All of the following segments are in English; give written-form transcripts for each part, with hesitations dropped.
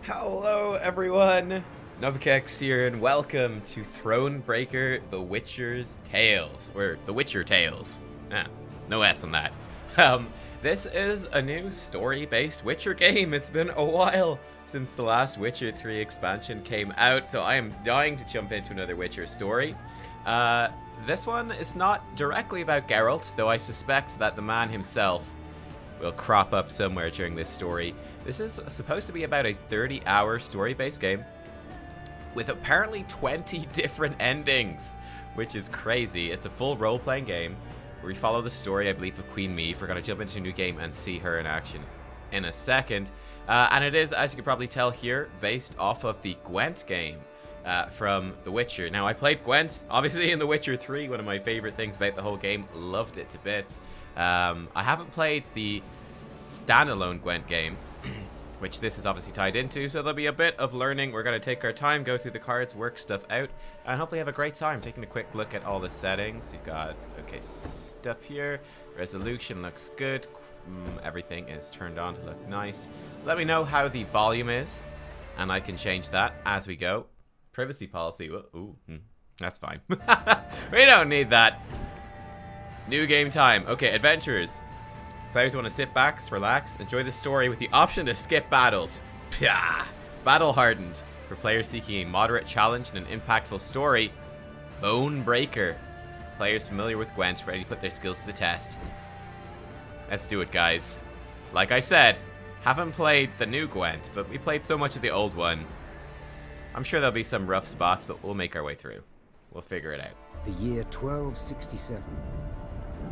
Hello everyone, Nubkeks here, and welcome to Thronebreaker, The Witcher's Tales, or The Witcher Tales. No S on that. This is a new story-based Witcher game. It's been a while since the last Witcher 3 expansion came out, so I am dying to jump into another Witcher story. This one is not directly about Geralt, though I suspect that the man himself will crop up somewhere during this story. This is supposed to be about a 30-hour story-based game with apparently 20 different endings, which is crazy. It's a full role-playing game where we follow the story, I believe, of Queen Meve. We're going to jump into a new game and see her in action in a second. And it is, as you can probably tell here, based off of the Gwent game from The Witcher. Now, I played Gwent, obviously, in The Witcher 3, one of my favorite things about the whole game. Loved it to bits. I haven't played the standalone Gwent game, which this is obviously tied into, so there'll be a bit of learning. We're going to take our time, go through the cards, work stuff out, and hopefully have a great time taking a quick look at all the settings. We've got, okay, stuff here. Resolution looks good. Everything is turned on to look nice. Let me know how the volume is, and I can change that as we go. Privacy policy. Ooh, that's fine. We don't need that. New game time. Okay, adventurers. Players want to sit back, relax, enjoy the story with the option to skip battles. Pyah! Battle hardened. For players seeking a moderate challenge and an impactful story, Thronebreaker. Players familiar with Gwent ready to put their skills to the test. Let's do it, guys. Like I said, haven't played the new Gwent, but we played so much of the old one. I'm sure there'll be some rough spots, but we'll make our way through. We'll figure it out. The year 1267.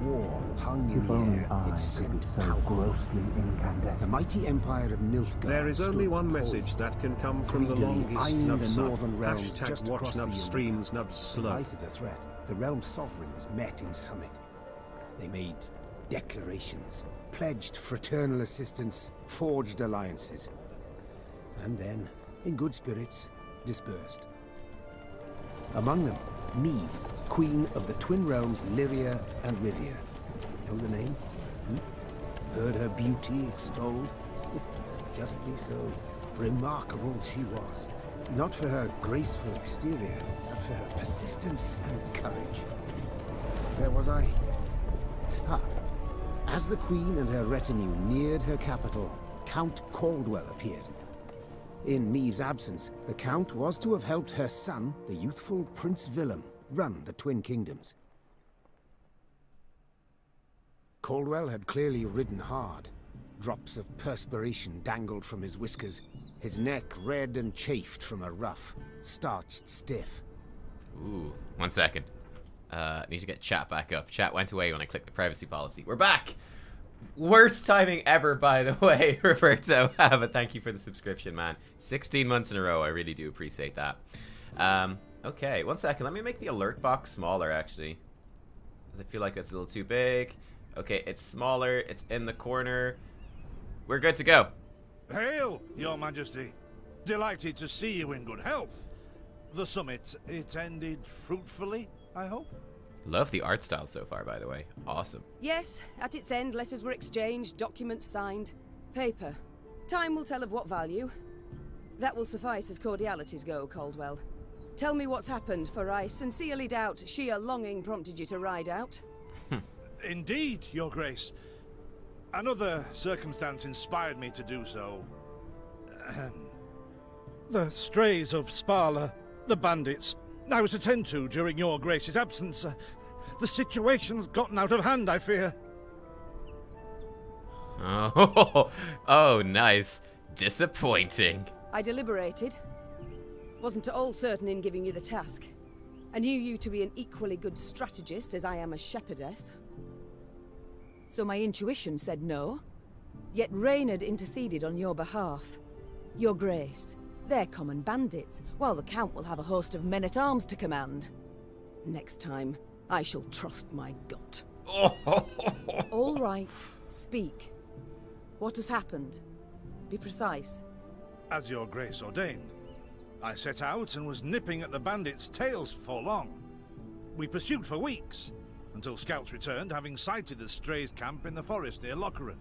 War hung in the air, its scent powerful. The mighty empire of Nubkeks. There is only one message that can come from the longest Nubs. The northern realms just watch across Nub the streams Nubs slow. In light of the threat, the realm sovereigns met in summit. They made declarations, pledged fraternal assistance, forged alliances, and then, in good spirits, dispersed. Among them, Meve, Queen of the Twin Realms Lyria and Rivia. Know the name? Heard her beauty extolled? Justly so. Remarkable she was. Not for her graceful exterior, but for her persistence and courage. Where was I? As the Queen and her retinue neared her capital, Count Caldwell appeared. In Meve's absence, the Count was to have helped her son, the youthful Prince Willem, run the Twin Kingdoms. Caldwell had clearly ridden hard. Drops of perspiration dangled from his whiskers, his neck red and chafed from a rough, starched stiff. Ooh, 1 second. Need to get chat back up. Chat went away when I clicked the privacy policy. We're back! Worst timing ever, by the way, Roberto. But thank you for the subscription, man. 16 months in a row. I really do appreciate that. Okay, 1 second. Let me make the alert box smaller, actually. I feel like that's a little too big. Okay, it's smaller. It's in the corner. We're good to go. Hail, Your Majesty. Delighted to see you in good health. The summit, it ended fruitfully, I hope? Love the art style so far, by the way. Awesome. Yes, at its end, letters were exchanged, documents signed. Paper. Time will tell of what value. That will suffice as cordialities go, Caldwell. Tell me what's happened, for I sincerely doubt sheer longing prompted you to ride out. Indeed, Your Grace. Another circumstance inspired me to do so. The strays of Sparla, the bandits, I was to tend to during Your Grace's absence. The situation's gotten out of hand, I fear. Oh, nice. Disappointing. I deliberated. Wasn't at all certain in giving you the task. I knew you to be an equally good strategist as I am a shepherdess. So my intuition said no. Yet Reynard interceded on your behalf. Your Grace, they're common bandits, while the Count will have a host of men-at-arms to command. Next time, I shall trust my gut. All right, speak. What has happened? Be precise. As Your Grace ordained, I set out and was nipping at the bandits' tails for long. We pursued for weeks, until scouts returned, having sighted the strays' camp in the forest near Locheren.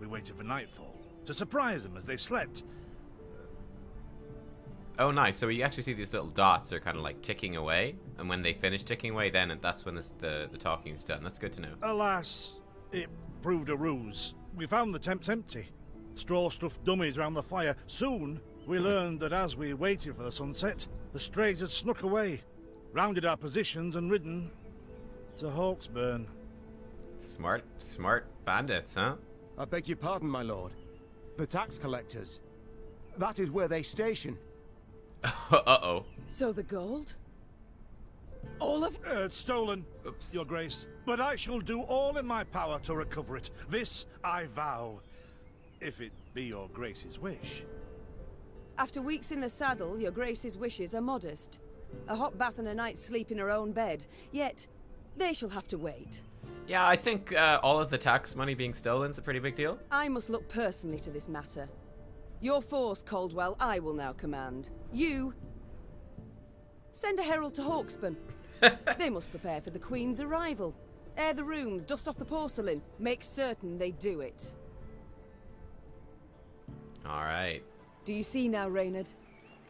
We waited for nightfall to surprise them as they slept. Oh, nice. So you actually see these little dots are kind of like ticking away, and when they finish ticking away, then that's when the talking is done. That's good to know. Alas, it proved a ruse. We found the tents empty. Straw-stuffed dummies around the fire. Soon, we learned that as we waited for the sunset, the strays had snuck away, rounded our positions and ridden to Hawksburn. Smart bandits, huh? I beg your pardon, my lord. The tax collectors. That is where they station. Uh-oh. So the gold? All of it? It's stolen, Oops. Your Grace. But I shall do all in my power to recover it. This I vow. If it be Your Grace's wish. After weeks in the saddle, your Grace's wishes are modest. A hot bath and a night's sleep in her own bed. Yet, they shall have to wait. Yeah, I think all of the tax money being stolen is a pretty big deal. I must look personally to this matter. Your force, Caldwell, I will now command. You... send a herald to Hawksburn. They must prepare for the Queen's arrival. Air the rooms, dust off the porcelain. Make certain they do it. Alright. Do you see now, Reynard?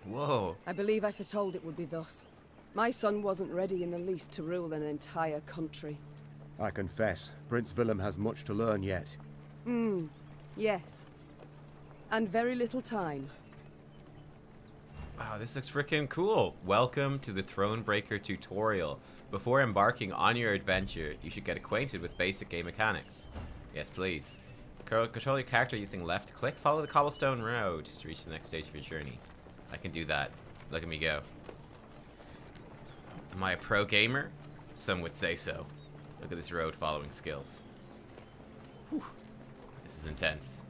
Whoa. I believe I foretold it would be thus. My son wasn't ready in the least to rule an entire country. I confess, Prince Willem has much to learn yet. Yes. And very little time. Wow, this looks freaking cool. Welcome to the Thronebreaker tutorial. Before embarking on your adventure, you should get acquainted with basic game mechanics. Yes, please. Control your character using left click. Follow the cobblestone road to reach the next stage of your journey. I can do that. Look at me go. Am I a pro gamer? Some would say so. Look at this road following skills. Whew. This is intense.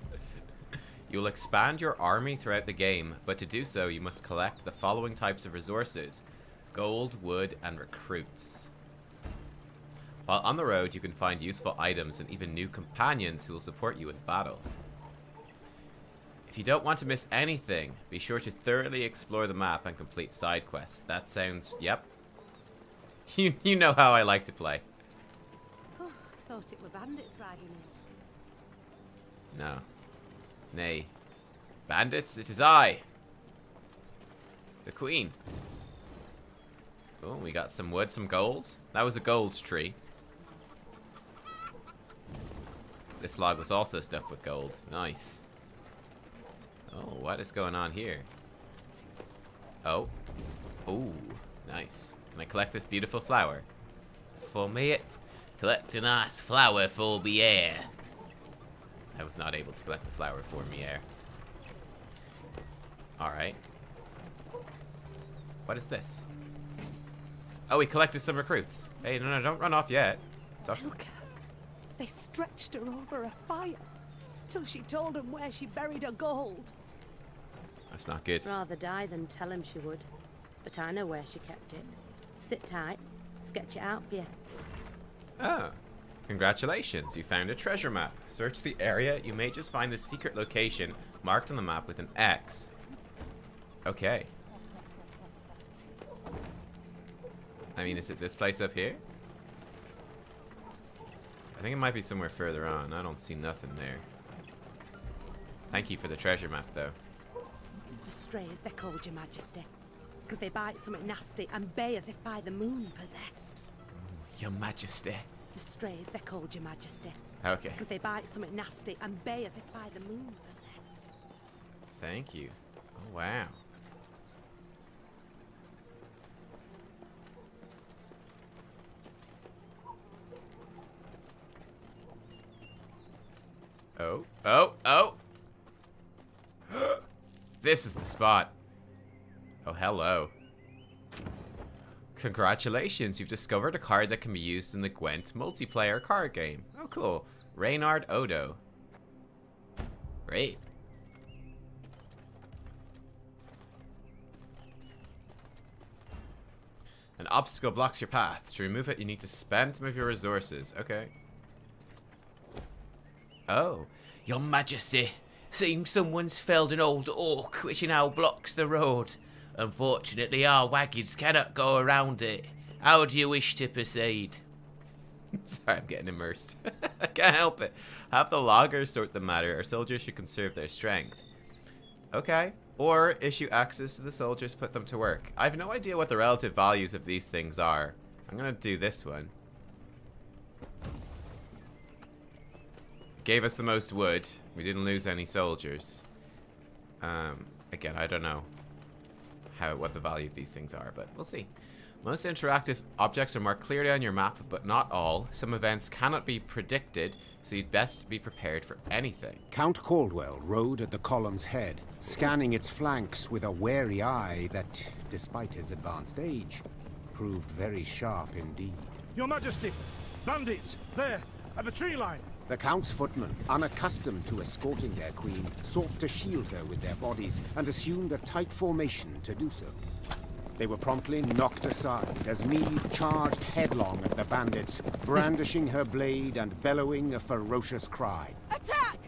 You'll expand your army throughout the game, but to do so you must collect the following types of resources: gold, wood, and recruits. While on the road you can find useful items and even new companions who will support you in battle. If you don't want to miss anything, be sure to thoroughly explore the map and complete side quests. That sounds... yep. You know how I like to play. Oh, thought it were bandits riding in. No. Nay. Bandits, it is I. The Queen. Oh, we got some wood, some gold. That was a gold tree. This log was also stuffed with gold. Nice. Oh, what is going on here? Oh. Ooh, nice. Can I collect this beautiful flower? For me it. Collect a nice flower for me air. I was not able to collect the flower for me air. Alright. What is this? Oh, we collected some recruits. Hey, no, don't run off yet. Look at her. They stretched her over a fire till she told them where she buried her gold. That's not good. Rather die than tell him she would. But I know where she kept it. Sit tight. Sketch it out for you. Ah. Congratulations, you found a treasure map. Search the area. You may just find the secret location marked on the map with an X. Okay. I mean, is it this place up here? I think it might be somewhere further on. I don't see nothing there. Thank you for the treasure map, though. The strays, they're called, Your Majesty. Because they bite something nasty and bay as if by the moon possessed. Your Majesty. The strays, they're called, Your Majesty. Okay. Because they bite something nasty and bay as if by the moon possessed. Thank you. Oh, wow. Oh. This is the spot. Oh, hello. Congratulations, you've discovered a card that can be used in the Gwent multiplayer card game. Oh, cool. Reynard Odo. Great. An obstacle blocks your path. To remove it, you need to spend some of your resources. Okay. Oh. Your Majesty, seems someone's felled an old oak which now blocks the road. Unfortunately, our wagons cannot go around it. How do you wish to proceed? Sorry, I'm getting immersed. I can't help it. Have the loggers sort the matter. Our soldiers should conserve their strength. Okay. Or issue access to the soldiers, put them to work. I have no idea what the relative values of these things are. I'm gonna do this one. Gave us the most wood. We didn't lose any soldiers. Again, I don't know what the value of these things are, but we'll see. Most interactive objects are marked clearly on your map, but not all. Some events cannot be predicted, so you'd best be prepared for anything. Count Caldwell rode at the column's head, scanning its flanks with a wary eye that, despite his advanced age, proved very sharp indeed. Your Majesty! Bandits! There! At the tree line! The Count's footmen, unaccustomed to escorting their queen, sought to shield her with their bodies and assumed a tight formation to do so. They were promptly knocked aside as Meve charged headlong at the bandits, brandishing her blade and bellowing a ferocious cry. Attack!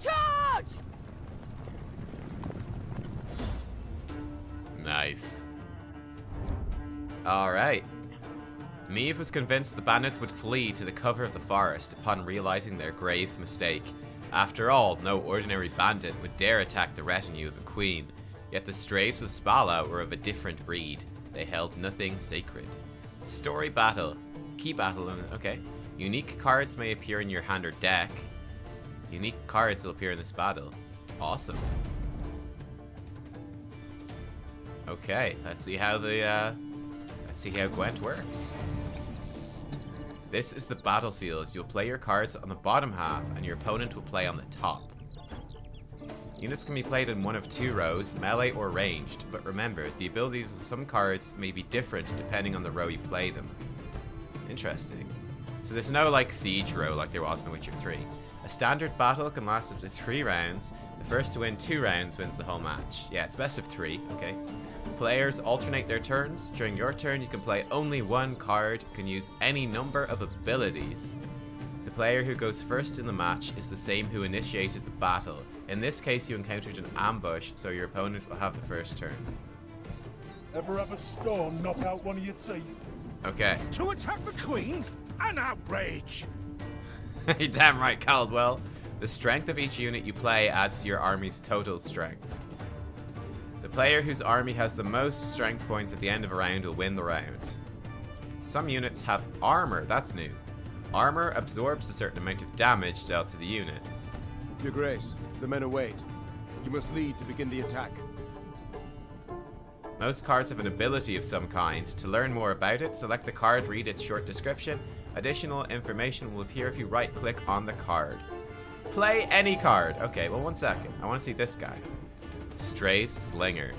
Charge! Nice. Alright. Meve was convinced the bandits would flee to the cover of the forest upon realizing their grave mistake. After all, no ordinary bandit would dare attack the retinue of a queen. Yet the strays of Spala were of a different breed. They held nothing sacred. Story battle. Key battle. Okay. Unique cards may appear in your hand or deck. Unique cards will appear in this battle. Awesome. Okay, let's see how Gwent works. This is the battlefield. You'll play your cards on the bottom half, and your opponent will play on the top. Units can be played in one of two rows, melee or ranged, but remember, the abilities of some cards may be different depending on the row you play them. Interesting. So there's no like siege row like there was in Witcher 3. A standard battle can last up to 3 rounds. The first to win 2 rounds wins the whole match. Yeah, it's best of 3, okay. Players alternate their turns. During your turn, you can play only one card. You can use any number of abilities. The player who goes first in the match is the same who initiated the battle. In this case, you encountered an ambush, so your opponent will have the first turn. Ever have a storm knock out one of your teeth? Okay. To attack the Queen? An outrage! You're damn right, Caldwell. The strength of each unit you play adds to your army's total strength. The player whose army has the most strength points at the end of a round will win the round. Some units have armor, that's new. Armor absorbs a certain amount of damage dealt to the unit. Your Grace, the men await. You must lead to begin the attack. Most cards have an ability of some kind. To learn more about it, select the card, read its short description. Additional information will appear if you right-click on the card. Play any card. Okay, well, 1 second. I want to see this guy. Stray's Slinger.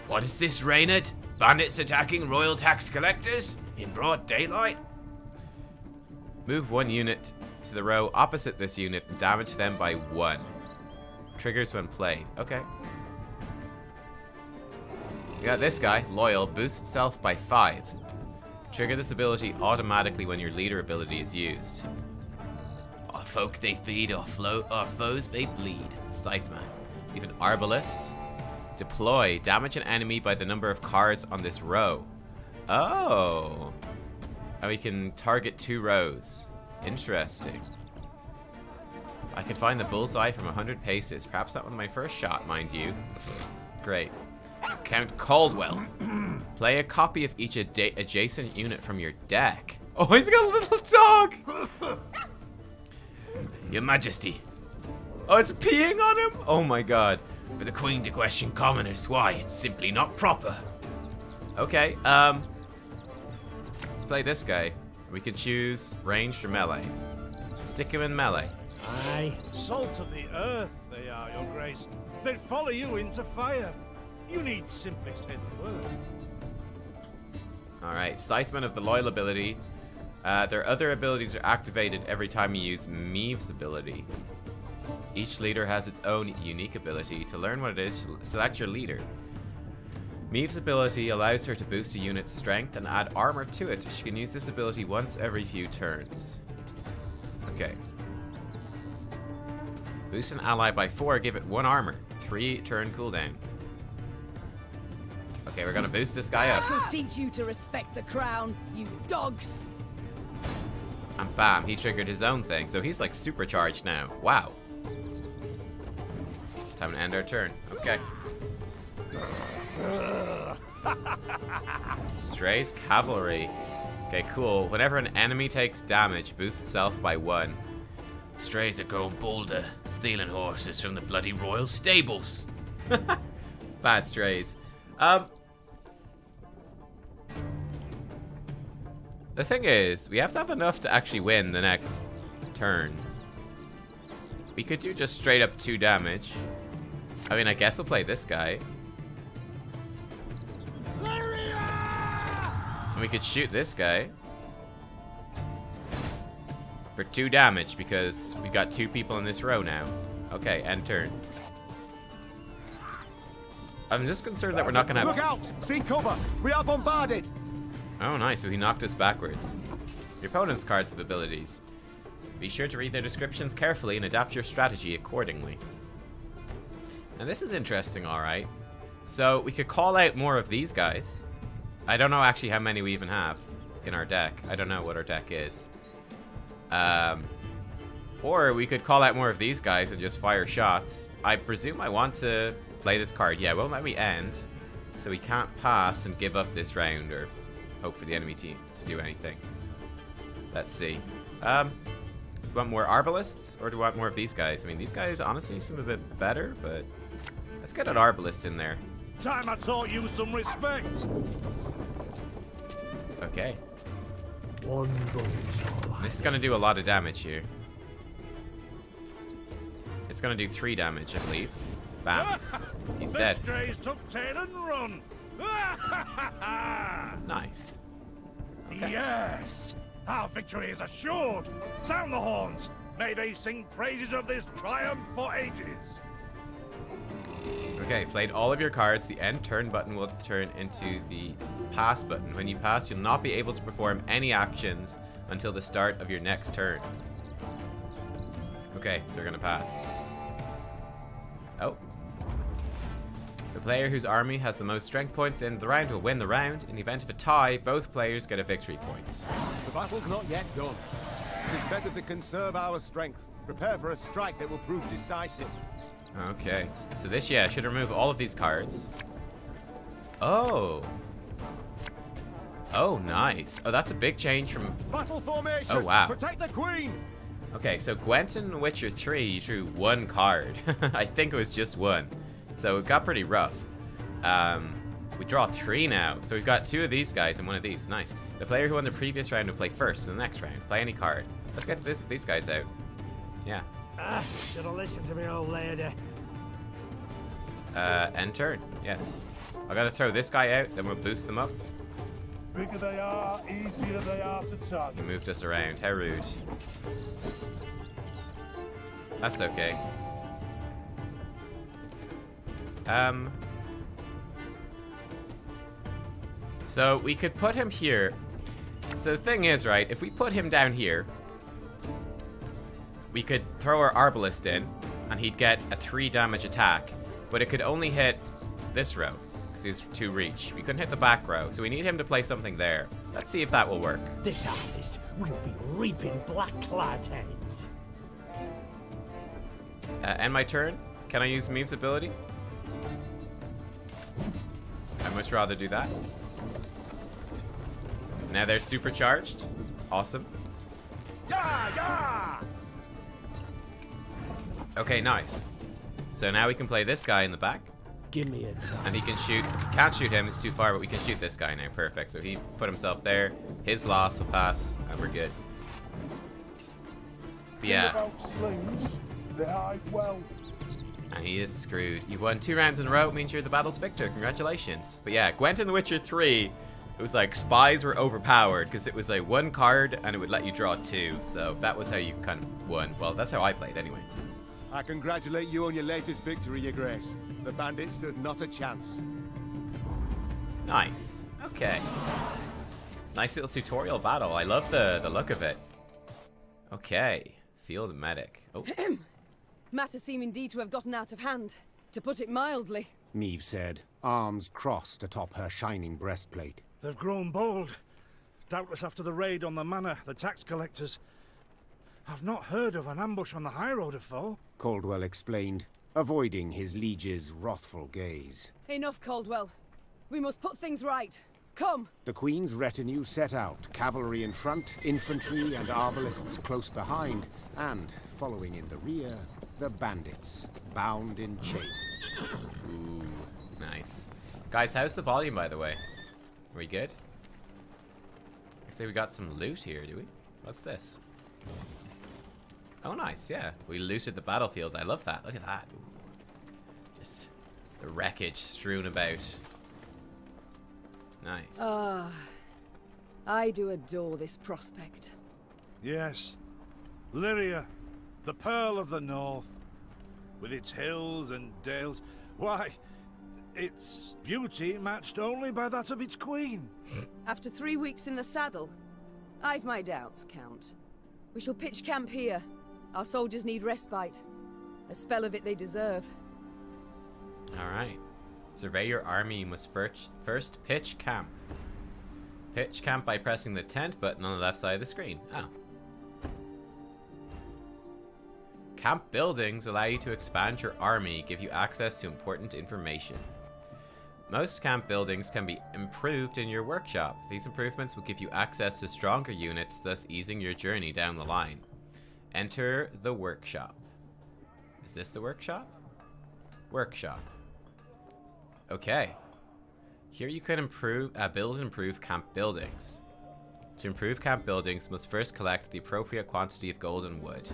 What is this, Reynard? Bandits attacking royal tax collectors? In broad daylight? Move 1 unit to the row opposite this unit and damage them by 1. Triggers when played. Okay. We got this guy, Loyal, boosts self by 5. Trigger this ability automatically when your leader ability is used. Our folk they feed, our foes they bleed. Scytheman. You have an Arbalist. Deploy. Damage an enemy by the number of cards on this row. Oh. And we can target 2 rows. Interesting. I can find the bullseye from 100 paces. Perhaps not with my first shot, mind you. Great. Count Caldwell. Play a copy of each adjacent unit from your deck. Oh, he's got a little dog! Your Majesty. Oh, it's peeing on him? Oh my god. For the Queen to question commoners, why? It's simply not proper. Okay, let's play this guy. We can choose ranged or melee. Stick him in melee. Aye. Salt of the earth, they are, Your Grace. They'd follow you into fire. You need simply say the word. Alright, Scytheman of the Loyal ability. Their other abilities are activated every time you use Meve's ability. Each leader has its own unique ability. To learn what it is, select your leader. Meve's ability allows her to boost a unit's strength and add armor to it. She can use this ability once every few turns. Okay. Boost an ally by 4, give it 1 armor. 3 turn cooldown. Okay, we're gonna boost this guy up. I shall teach you to respect the crown, you dogs! And bam, he triggered his own thing. So he's like supercharged now. Wow. Time to end our turn. Okay. Strays Cavalry. Okay, cool. Whenever an enemy takes damage, boost itself by 1. Strays are growing bolder, stealing horses from the bloody royal stables. Bad strays. The thing is, we have to have enough to actually win the next turn. We could do just straight up 2 damage. I mean, I guess we'll play this guy. And we could shoot this guy for 2 damage because we got 2 people in this row now. Okay, end turn. I'm just concerned that we're not gonna have. Look out! See cover! We are bombarded! Oh, nice. So he knocked us backwards. Your opponent's cards have abilities. Be sure to read their descriptions carefully and adapt your strategy accordingly. And this is interesting, alright. So we could call out more of these guys. I don't know actually how many we even have in our deck. I don't know what our deck is. Or we could call out more of these guys and just fire shots. I presume I want to play this card. Yeah, it won't let me end. So we can't pass and give up this round or hope for the enemy team to do anything. Let's see. Do we want more Arbalists or do we want more of these guys? I mean, these guys honestly seem a bit better, but let's get an Arbalist in there. Time I taught you some respect. Okay. One goes. This is going to do a lot of damage here. It's going to do 3 damage, I believe. Bam. He's dead. The strays took tail and run. Nice. Okay. Yes, our victory is assured. Sound the horns. May they sing praises of this triumph for ages. Okay, played all of your cards. The end turn button will turn into the pass button. When you pass, you'll not be able to perform any actions until the start of your next turn. Okay, so we're gonna pass. Oh. The player whose army has the most strength points in the round will win the round. In the event of a tie, both players get a victory point. The battle's not yet done. It is better to conserve our strength. Prepare for a strike that will prove decisive. Okay, so this, yeah, should remove all of these cards. Oh. Oh, nice. Oh, that's a big change from... Battle formation! Oh, wow. Protect the queen! Okay, so Gwent in Witcher 3 drew 1 card. I think it was just 1. So it got pretty rough. We draw 3 now. So we've got 2 of these guys and 1 of these. Nice. The player who won the previous round will play first in the next round. Play any card. Let's get these guys out. Yeah. Should have listened to me, old lady. End turn. Yes. I gotta throw this guy out, then we'll boost them up. Bigger they are, easier they are to target. He moved us around. How rude. That's okay. So we could put him here. So the thing is, right, if we put him down here, we could throw our Arbalist in, and he'd get a 3 damage attack, but it could only hit this row, because he's 2 reach. We couldn't hit the back row, so we need him to play something there. Let's see if that will work. This harvest will be reaping black-clad heads. End my turn. Can I use Meve's ability? I'd much rather do that. Now they're supercharged. Awesome. Yeah! Okay, nice. So now we can play this guy in the back. Give me a time. And he can shoot. Can't shoot him, it's too far, but we can shoot this guy now. Perfect. So he put himself there. His loss will pass, and we're good. But yeah. About slings, they hide well. And he is screwed. You won 2 rounds in a row, means you're the battle's victor. Congratulations. But yeah, Gwent in The Witcher 3, it was like spies were overpowered because it was like 1 card and it would let you draw 2. So that was how you kind of won. Well, that's how I played anyway. I congratulate you on your latest victory, Your Grace. The bandits stood not a chance. Nice. Okay. Nice little tutorial battle. I love the look of it. Okay. Field medic. Oh. Matters seem indeed to have gotten out of hand, to put it mildly. Meve said, arms crossed atop her shining breastplate. They've grown bold. Doubtless after the raid on the manor, the tax collectors. I've not heard of an ambush on the high road before. Caldwell explained. avoiding his liege's wrathful gaze. Enough, Caldwell. We must put things right. Come! The Queen's retinue set out, cavalry in front, infantry and arbalists close behind, and, following in the rear, the bandits, bound in chains. Ooh, nice. Guys, how's the volume, by the way? Are we good? I say we got some loot here, do we? What's this? Oh, nice, yeah. We looted the battlefield. I love that. Look at that. Ooh. Just the wreckage strewn about. Nice. Ah, I do adore this prospect. Yes. Lyria, the Pearl of the North. With its hills and dales. Why, its beauty matched only by that of its queen. After 3 weeks in the saddle, I've my doubts, Count. We shall pitch camp here. Our soldiers need respite. A spell of it they deserve. Alright. Survey your army. You must first pitch camp. Pitch camp by pressing the tent button on the left side of the screen. Oh. Camp buildings allow you to expand your army, give you access to important information. Most camp buildings can be improved in your workshop. These improvements will give you access to stronger units, thus easing your journey down the line. Enter the workshop. Is this the workshop? Workshop. Okay. Here you can build and improve camp buildings. To improve camp buildings, you must first collect the appropriate quantity of gold and wood.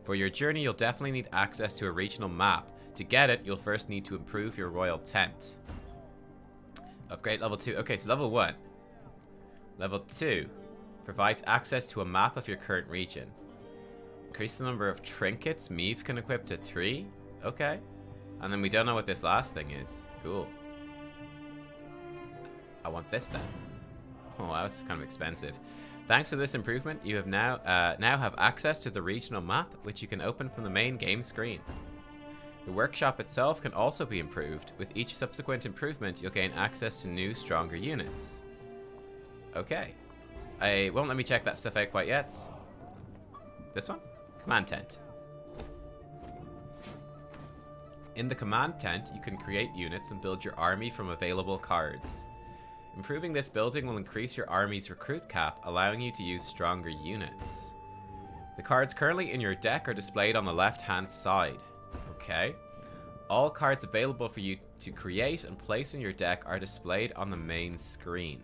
For your journey, you'll definitely need access to a regional map. To get it, you'll first need to improve your royal tent. Upgrade level 2. Okay, so level 1. Level 2 provides access to a map of your current region. Increase the number of trinkets Meve can equip to 3. Okay. And then we don't know what this last thing is. Cool. I want this then. Oh, that's kind of expensive. Thanks to this improvement, you have now have access to the regional map, which you can open from the main game screen. The workshop itself can also be improved. With each subsequent improvement, you'll gain access to new, stronger units. Okay. I won't let me check that stuff out quite yet. This one? Command tent. In the command tent, you can create units and build your army from available cards. Improving this building will increase your army's recruit cap, allowing you to use stronger units. The cards currently in your deck are displayed on the left-hand side. Okay. All cards available for you to create and place in your deck are displayed on the main screen.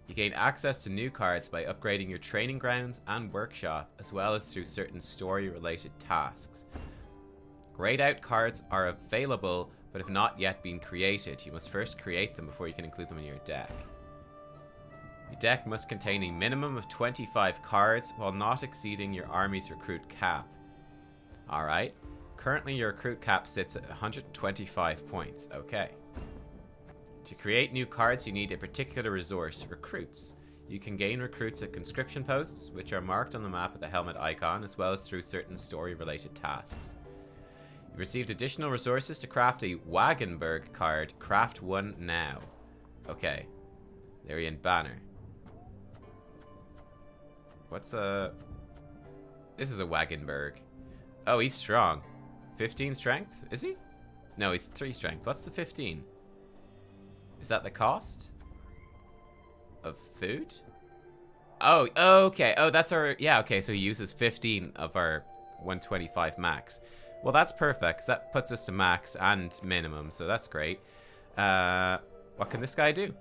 You gain access to new cards by upgrading your training grounds and workshop, as well as through certain story-related tasks. Grayed out cards are available, but have not yet been created. You must first create them before you can include them in your deck. Your deck must contain a minimum of 25 cards, while not exceeding your army's recruit cap. Alright. Currently your recruit cap sits at 125 points. Okay. To create new cards, you need a particular resource, recruits. You can gain recruits at conscription posts, which are marked on the map with the helmet icon, as well as through certain story-related tasks. You've received additional resources to craft a Wagenburg card. Craft one now. Okay. Lyrian banner. What's a... This is a Wagenburg. Oh, he's strong. 15 strength? Is he? No, he's 3 strength. What's the 15? Is that the cost? Of food? Oh, okay. Oh, that's our... Yeah, okay, so he uses 15 of our 125 max. Well, that's perfect, 'cause that puts us to max and minimum, so that's great. What can this guy do?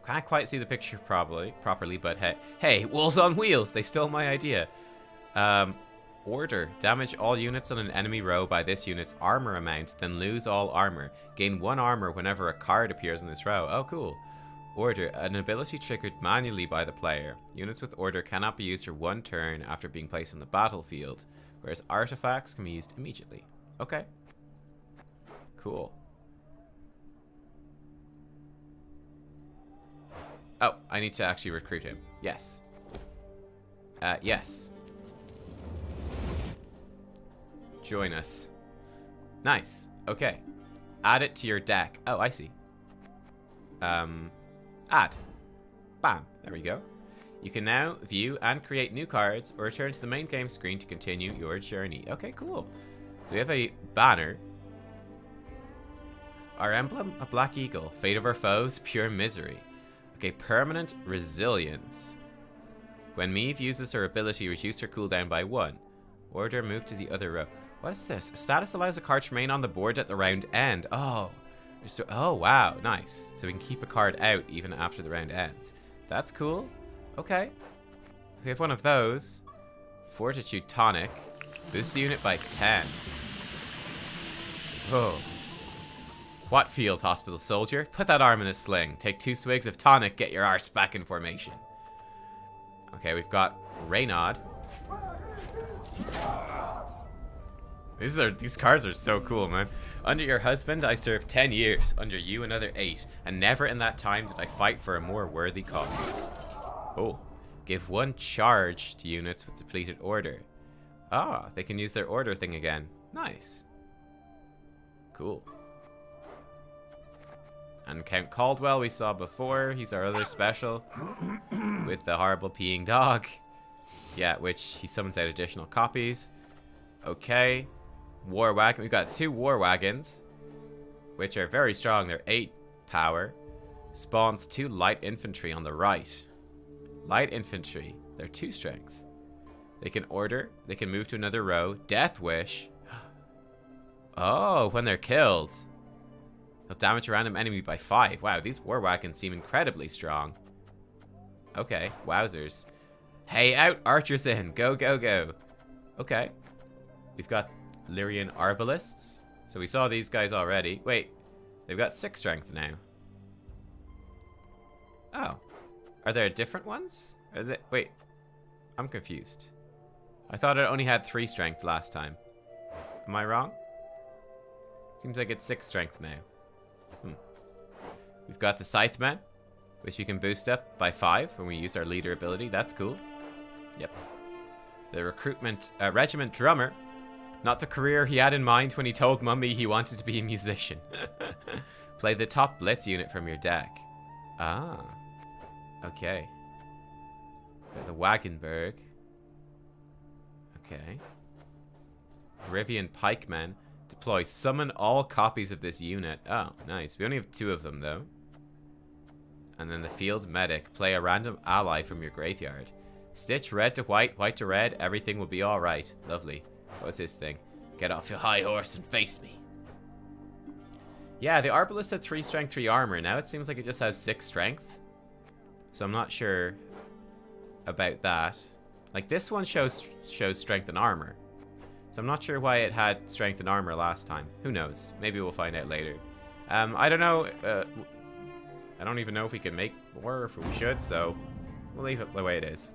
Can't quite see the picture properly, but hey, wolves on wheels! They stole my idea. Order. Damage all units on an enemy row by this unit's armor amount, then lose all armor. Gain 1 armor whenever a card appears on this row. Oh, cool. Order. An ability triggered manually by the player. Units with order cannot be used for 1 turn after being placed on the battlefield, whereas artifacts can be used immediately. Okay. Cool. Oh, I need to actually recruit him. Yes. Yes. Join us. Nice. Okay. Add it to your deck. Oh, I see. Add. Bam. There we go. You can now view and create new cards or return to the main game screen to continue your journey. Okay, cool. So we have a banner. Our emblem, a black eagle. Fate of our foes, pure misery. Okay, permanent resilience. When Meve uses her ability, reduce her cooldown by 1. Order, move to the other row. What is this? Status allows a card to remain on the board at the round end. Oh. Oh, wow. Nice. So we can keep a card out even after the round ends. That's cool. Okay. We have one of those. Fortitude tonic. Boost the unit by 10. Oh. What field hospital soldier? Put that arm in a sling. Take 2 swigs of tonic. Get your arse back in formation. Okay, we've got Reynard. These cards are so cool, man. Under your husband, I served 10 years. Under you, another 8. And never in that time did I fight for a more worthy cause. Oh. Give 1 charge to units with depleted order. Ah, they can use their order thing again. Nice. Cool. And Count Caldwell we saw before. He's our other special. With the horrible peeing dog. Yeah, which he summons out additional copies. Okay. War wagon. We've got 2 war wagons. Which are very strong. They're 8 power. Spawns 2 light infantry on the right. Light infantry. They're 2 strength. They can order. They can move to another row. Death wish. Oh, when they're killed. They'll damage a random enemy by 5. Wow, these war wagons seem incredibly strong. Okay, wowzers. Hey, out, archers in. Go, go, go. Okay. We've got Lyrian arbalists. So we saw these guys already. Wait, they've got 6 strength now. Oh. Are there different ones? Are they, wait, I'm confused. I thought it only had 3 strength last time. Am I wrong? Seems like it's 6 strength now. We've got the Scythemen, which we can boost up by 5 when we use our leader ability. That's cool. Yep. The recruitment regiment drummer. Not the career he had in mind when he told Mummy he wanted to be a musician. Play the top blitz unit from your deck. Ah. Okay. Got the Wagenberg. Okay. Rivian pikemen. Deploy. Summon all copies of this unit. Oh, nice. We only have 2 of them, though. And then the field medic. Play a random ally from your graveyard. Stitch red to white, white to red. Everything will be alright. Lovely. What's this thing? Get off your high horse and face me. Yeah, the Arbalist had 3 strength, 3 armor. Now it seems like it just has 6 strength. So I'm not sure about that. Like, this one shows strength and armor. So I'm not sure why it had strength and armor last time. Who knows? Maybe we'll find out later. I don't know. I don't even know if we can make more or if we should, so we'll leave it the way it is.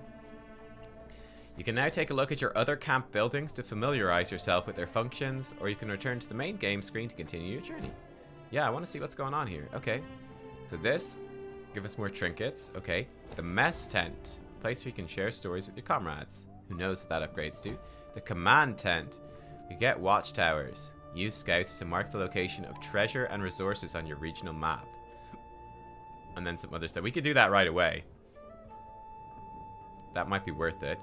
You can now take a look at your other camp buildings to familiarize yourself with their functions, or you can return to the main game screen to continue your journey. Yeah, I want to see what's going on here. Okay. So this, give us more trinkets. Okay. The mess tent, a place where you can share stories with your comrades. Who knows what that upgrades to? The command tent. You get watchtowers. Use scouts to mark the location of treasure and resources on your regional map. And then some other stuff. We could do that right away. That might be worth it.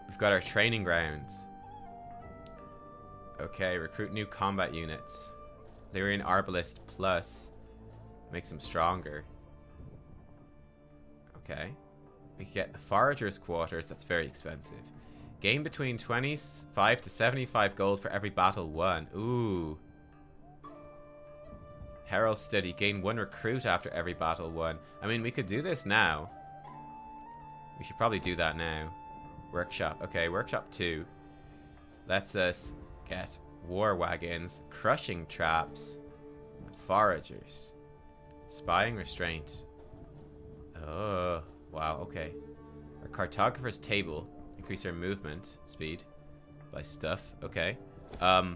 We've got our training grounds. Okay, recruit new combat units. Lyrian Arbalist plus. Makes them stronger. Okay. We can get the Forager's Quarters. That's very expensive. Gain between 25 to 75 gold for every battle won. Ooh. Herald Study. Gain 1 recruit after every battle won. I mean, we could do this now. We should probably do that now. Workshop. Okay, Workshop 2. Lets us get war wagons, crushing traps, and foragers. Spying restraint. Oh, wow, okay. Our cartographer's table. Increase our movement speed by stuff. Okay. Oh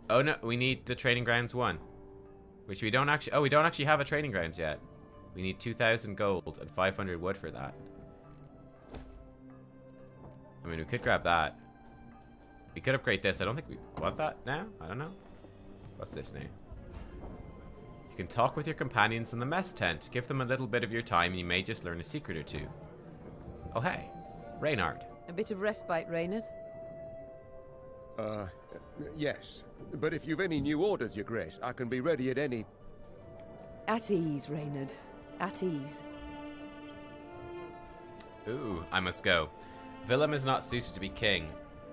no, we need the training grounds 1. Which we don't actually... Oh, we don't actually have a training grounds yet. We need 2,000 gold and 500 wood for that. I mean, we could grab that. We could upgrade this. I don't think we want that now. I don't know. What's this now? You can talk with your companions in the mess tent. Give them a little bit of your time and you may just learn a secret or 2. Oh, hey. Reynard. A bit of respite, Reynard? Yes. But if you've any new orders, Your Grace, I can be ready at any... At ease, Reynard. At ease. Ooh, I must go. Willem is not suited to be king.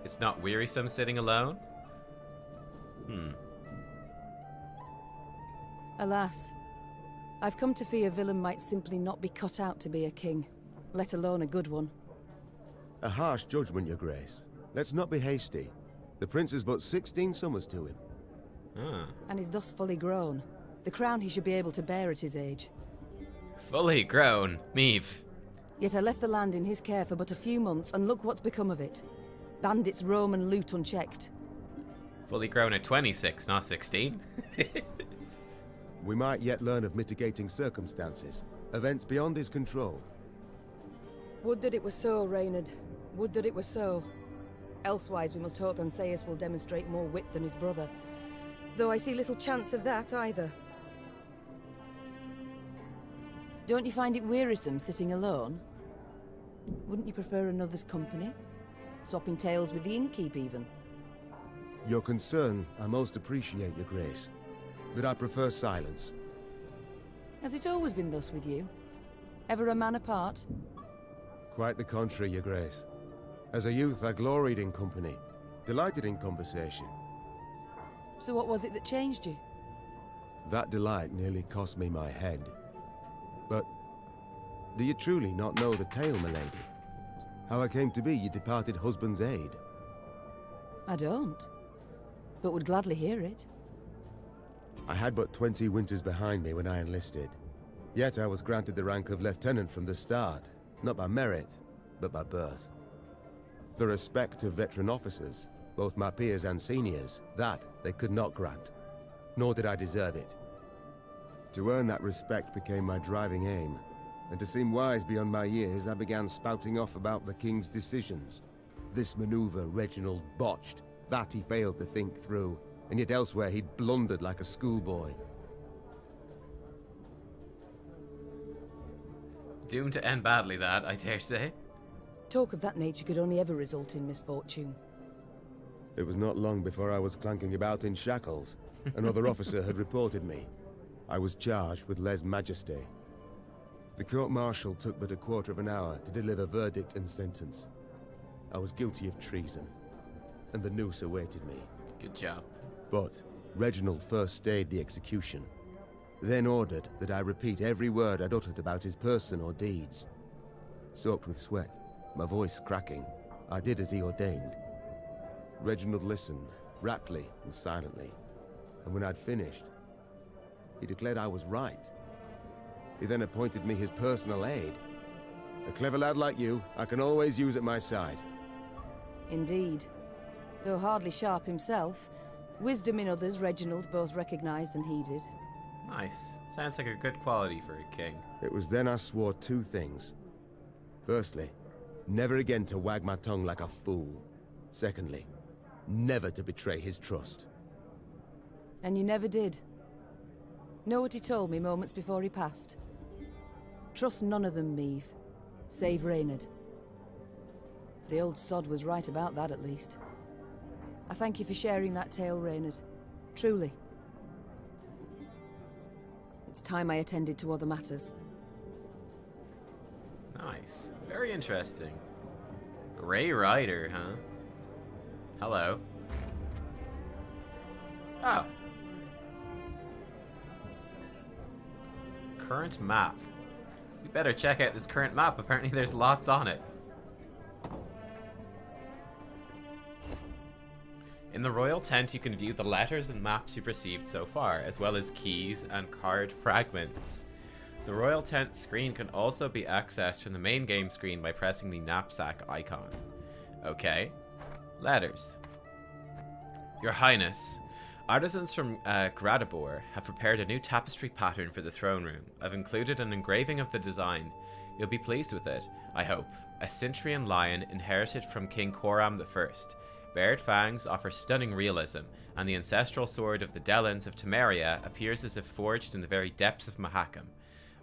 It's not wearisome sitting alone? Alas, I've come to fear Willem might simply not be cut out to be a king, let alone a good one. A harsh judgment, Your Grace. Let's not be hasty. The prince is but 16 summers to him. And is thus fully grown. The crown he should be able to bear at his age. Fully grown, Meve. Yet I left the land in his care for but a few months, and look what's become of it. Bandits roam and loot unchecked. Fully grown at 26, not 16. We might yet learn of mitigating circumstances. Events beyond his control. Would that it were so, Reynard. Would that it were so. Elsewise we must hope Ancaeus will demonstrate more wit than his brother. Though I see little chance of that either. Don't you find it wearisome sitting alone? Wouldn't you prefer another's company? Swapping tales with the innkeep, even? Your concern I most appreciate, Your Grace. But I prefer silence. Has it always been thus with you? Ever a man apart? Quite the contrary, Your Grace. As a youth, I gloried in company, delighted in conversation. So what was it that changed you? That delight nearly cost me my head. But do you truly not know the tale, my lady? How I came to be your departed husband's aide? I don't, but would gladly hear it. I had but 20 winters behind me when I enlisted. Yet I was granted the rank of lieutenant from the start, not by merit, but by birth. The respect of veteran officers, both my peers and seniors, that they could not grant, nor did I deserve it. To earn that respect became my driving aim, and to seem wise beyond my years, I began spouting off about the king's decisions. This maneuver Reginald botched, that he failed to think through, and yet elsewhere he'd blundered like a schoolboy. Doomed to end badly, that, I dare say. Talk of that nature could only ever result in misfortune. It was not long before I was clanking about in shackles. Another officer had reported me. I was charged with lèse-majesté. The court-martial took but a quarter of an hour to deliver verdict and sentence. I was guilty of treason, and the noose awaited me. Good job. But Reginald first stayed the execution, then ordered that I repeat every word I'd uttered about his person or deeds. Soaked with sweat, my voice cracking, I did as he ordained. Reginald listened, raptly and silently, and when I'd finished, he declared I was right. He then appointed me his personal aide. A clever lad like you, I can always use at my side. Indeed. Though hardly sharp himself, wisdom in others Reginald both recognized and heeded. Nice. Sounds like a good quality for a king. It was then I swore two things. Firstly, never again to wag my tongue like a fool. Secondly, never to betray his trust. And you never did. Know what he told me moments before he passed? Trust none of them, Meve. Save Reynard. The old sod was right about that, at least. I thank you for sharing that tale, Reynard. Truly. It's time I attended to other matters. Nice. Very interesting. Grey Rider, huh? Hello. Oh. Current map. We better check out this current map. Apparently there's lots on it. In the royal tent you can view the letters and maps you've received so far, as well as keys and card fragments. The royal tent screen can also be accessed from the main game screen by pressing the knapsack icon. Okay. Letters. Your Highness, artisans from Gradabor have prepared a new tapestry pattern for the throne room. I've included an engraving of the design. You'll be pleased with it, I hope. A Cintrian lion inherited from King Coram I. Bared fangs offer stunning realism, and the ancestral sword of the Delans of Temeria appears as if forged in the very depths of Mahakam.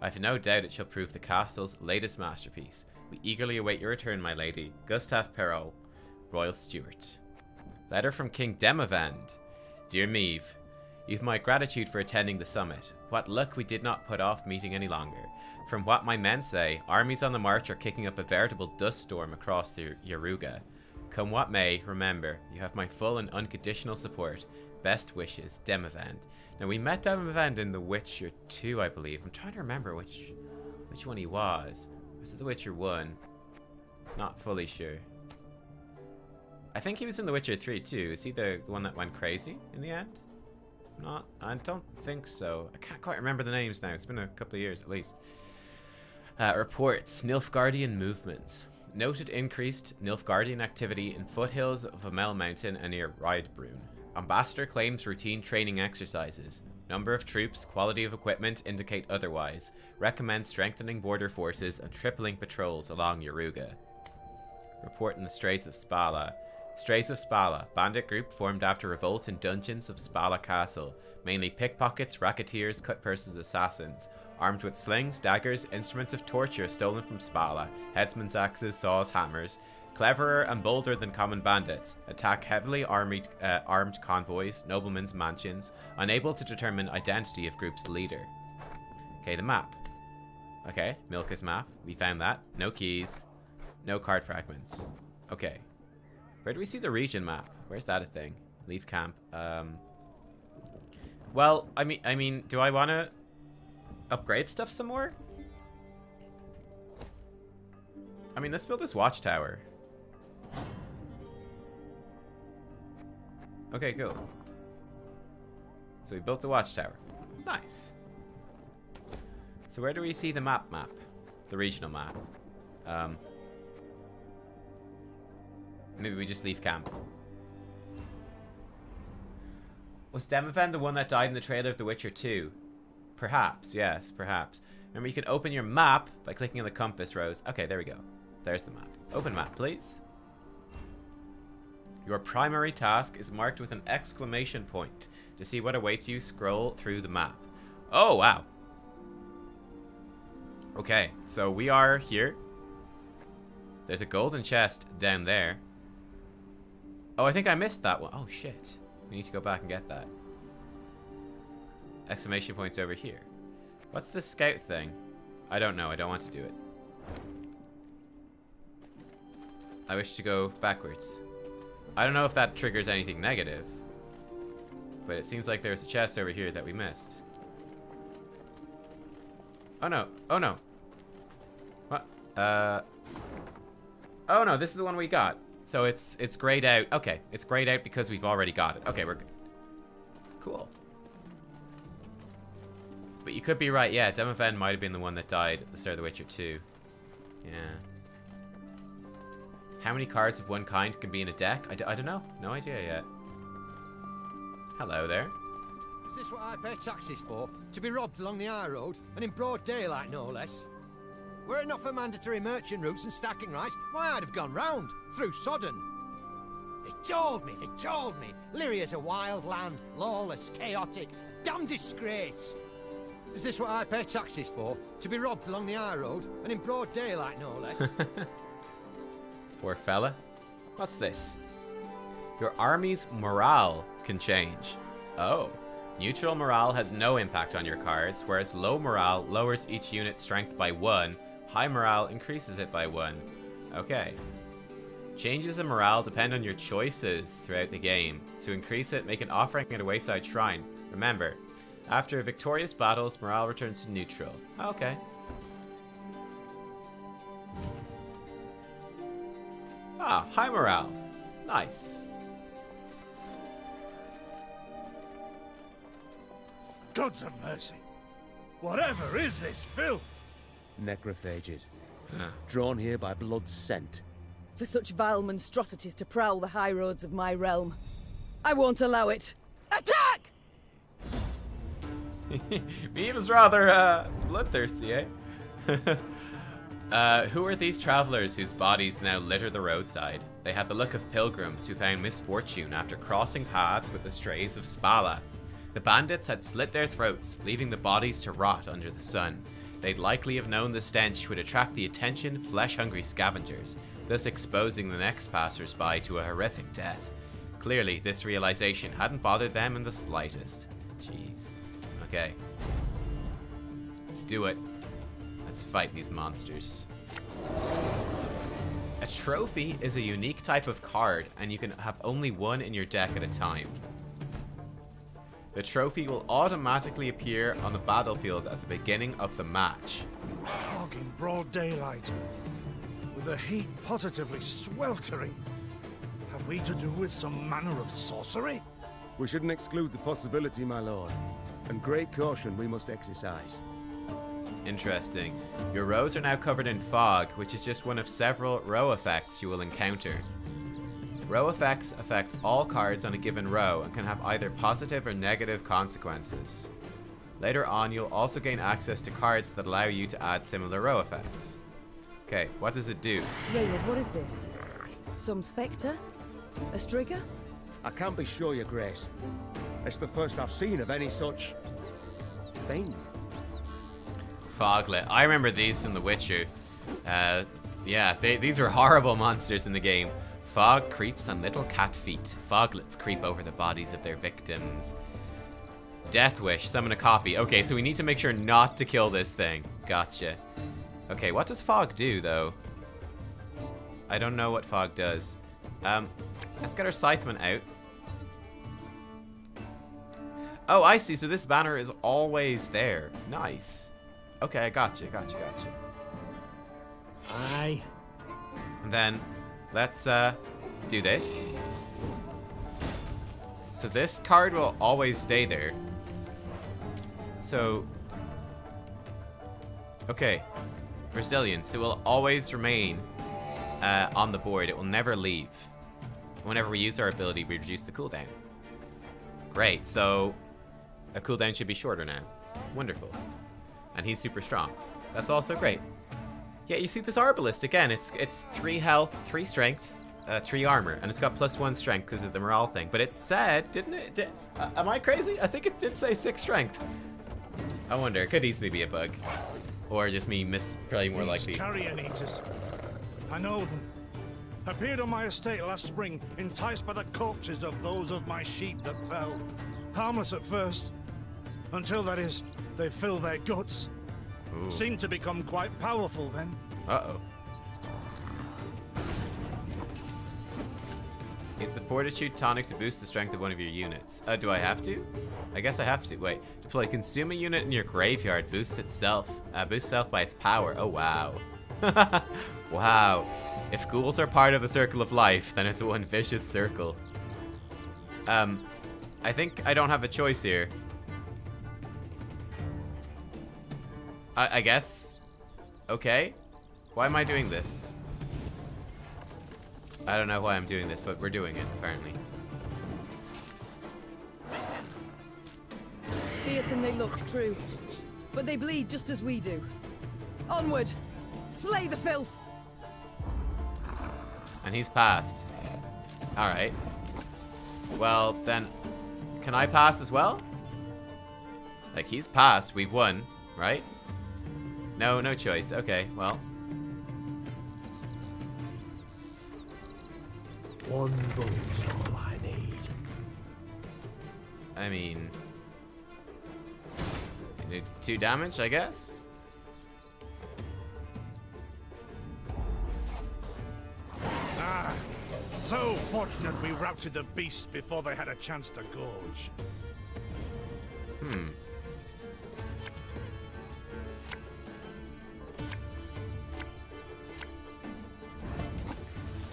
I've no doubt it shall prove the castle's latest masterpiece. We eagerly await your return, my lady. Gustav Perrault, Royal Steward. Letter from King Demavend. Dear Meve, you've my gratitude for attending the summit. What luck we did not put off meeting any longer. From what my men say, armies on the march are kicking up a veritable dust storm across the Yaruga. Come what may, remember, you have my full and unconditional support. Best wishes, Demavend. Now, we met Demavend in The Witcher 2, I believe. I'm trying to remember which one he was. Was it The Witcher 1? Not fully sure. I think he was in The Witcher 3 too. Is he the one that went crazy in the end? Not, I don't think so. I can't quite remember the names now. It's been a couple of years at least. Reports. Nilfgaardian movements. Noted increased Nilfgaardian activity in foothills of Amel Mountain and near Ridebrune. Ambassador claims routine training exercises. Number of troops, quality of equipment indicate otherwise. Recommend strengthening border forces and tripling patrols along Yaruga. Report in the Straits of Spala. Straits of Spala, bandit group formed after revolt in dungeons of Spala Castle. Mainly pickpockets, racketeers, cut-purses, assassins. Armed with slings, daggers, instruments of torture stolen from Spala, headsman's axes, saws, hammers. Cleverer and bolder than common bandits. Attack heavily armed convoys, noblemen's mansions. Unable to determine identity of group's leader. Okay, the map. Okay, Milka's map. We found that. No keys. No card fragments. Okay. Where do we see the region map? Where's that a thing? Leave camp. Well, I mean, do I want to upgrade stuff some more? I mean, let's build this watchtower. Okay, cool. So we built the watchtower. Nice. So where do we see the map? The regional map. Maybe we just leave camp. Was Demavend the one that died in the trailer of The Witcher 2? Perhaps, yes, perhaps. Remember, you can open your map by clicking on the compass rose. Okay, there we go. There's the map. Open map, please. Your primary task is marked with an exclamation point. To see what awaits you, scroll through the map. Oh, wow. Okay, so we are here. There's a golden chest down there. Oh, I think I missed that one. Oh, shit. We need to go back and get that. Exclamation points over here. What's the scout thing? I don't know. I don't want to do it. I wish to go backwards. I don't know if that triggers anything negative. But it seems like there's a chest over here that we missed. Oh no. Oh no. What? Oh no, this is the one we got. So it's grayed out. Okay, it's grayed out because we've already got it. Okay, we're good. Cool. But you could be right. Yeah, Demavend might have been the one that died at the start of The Witcher 2. Yeah. How many cards of one kind can be in a deck? I don't know. No idea yet. Hello there. Is this what I pay taxes for? To be robbed along the high road, and in broad daylight, no less? Were it not for mandatory merchant routes and stacking rights, why, I'd have gone round, through Sodden. They told me. Lyria's a wild land, lawless, chaotic, damn disgrace. Is this what I pay taxes for? To be robbed along the high road, and in broad daylight, no less? Poor fella. What's this? Your army's morale can change. Oh. Neutral morale has no impact on your cards, whereas low morale lowers each unit's strength by 1. High morale increases it by 1. Okay. Changes in morale depend on your choices throughout the game. To increase it, make an offering at a wayside shrine. Remember, after victorious battles, morale returns to neutral. Okay. Ah, high morale. Nice. Gods of mercy. Whatever is this filth? Necrophages. Drawn here by blood's scent. For such vile monstrosities to prowl the high roads of my realm, I won't allow it. Attack! Meve's rather, bloodthirsty, eh? Who are these travelers whose bodies now litter the roadside? They have the look of pilgrims who found misfortune after crossing paths with the strays of Spala. The bandits had slit their throats, leaving the bodies to rot under the sun. they'd likely have known the stench would attract the attention of flesh-hungry scavengers, thus exposing the next passers-by to a horrific death. Clearly, this realization hadn't bothered them in the slightest. Jeez. Okay. Let's do it. Let's fight these monsters. A trophy is a unique type of card, and you can have only one in your deck at a time. The trophy will automatically appear on the battlefield at the beginning of the match. Fog in broad daylight, with the heat positively sweltering. Have we to do with some manner of sorcery? We shouldn't exclude the possibility, my lord. And great caution we must exercise. Interesting. Your rows are now covered in fog, which is just one of several row effects you will encounter. Row effects affect all cards on a given row and can have either positive or negative consequences. Later on, you'll also gain access to cards that allow you to add similar row effects. Okay, what does it do? Reynard, what is this? Some spectre? A strigger? I can't be sure, your grace. It's the first I've seen of any such thing. Foglet. I remember these from The Witcher. Yeah, these were horrible monsters in the game. Fog creeps on little cat feet. Foglets creep over the bodies of their victims. Death Wish. Summon a copy. Okay, so we need to make sure not to kill this thing. Gotcha. Okay, what does Fog do, though? I don't know what Fog does. Let's get our Scytheman out. Oh, I see. So this banner is always there. Nice. Okay, I gotcha. Aye. And then let's do this. So this card will always stay there. So, okay, resilience. It will always remain on the board. It will never leave. Whenever we use our ability, we reduce the cooldown. Great. So a cooldown should be shorter now. Wonderful. And he's super strong. That's also great. Yeah, you see this Arbalist again. It's 3 health, 3 strength, 3 armor, and it's got +1 strength because of the morale thing. But it said, didn't it? Am I crazy? I think it did say 6 strength. I wonder. It could easily be a bug, or just me probably more likely. Carrion eaters. I know them. Appeared on my estate last spring, enticed by the corpses of those of my sheep that fell. Harmless at first, until that is, they fill their guts. Ooh. Seemed to become quite powerful then. Uh-oh. It's the Fortitude tonic to boost the strength of one of your units. Do I have to? I guess I have to. Wait. Deploy consume a unit in your graveyard. Boosts itself. Boosts self by its power. Oh, wow. Wow. If ghouls are part of the circle of life, then it's one vicious circle. I think I don't have a choice here. I guess. Okay. Why am I doing this? I don't know why I'm doing this, but we're doing it, apparently. Fearsome they look, true. But they bleed just as we do. Onward! Slay the filth! And he's passed. Alright. Well, then, can I pass as well? Like, he's passed. We've won, right? No, no choice. Okay, well. One bullet's all I need. I mean, 2 damage, I guess? Ah, so fortunate we routed the beast before they had a chance to gorge.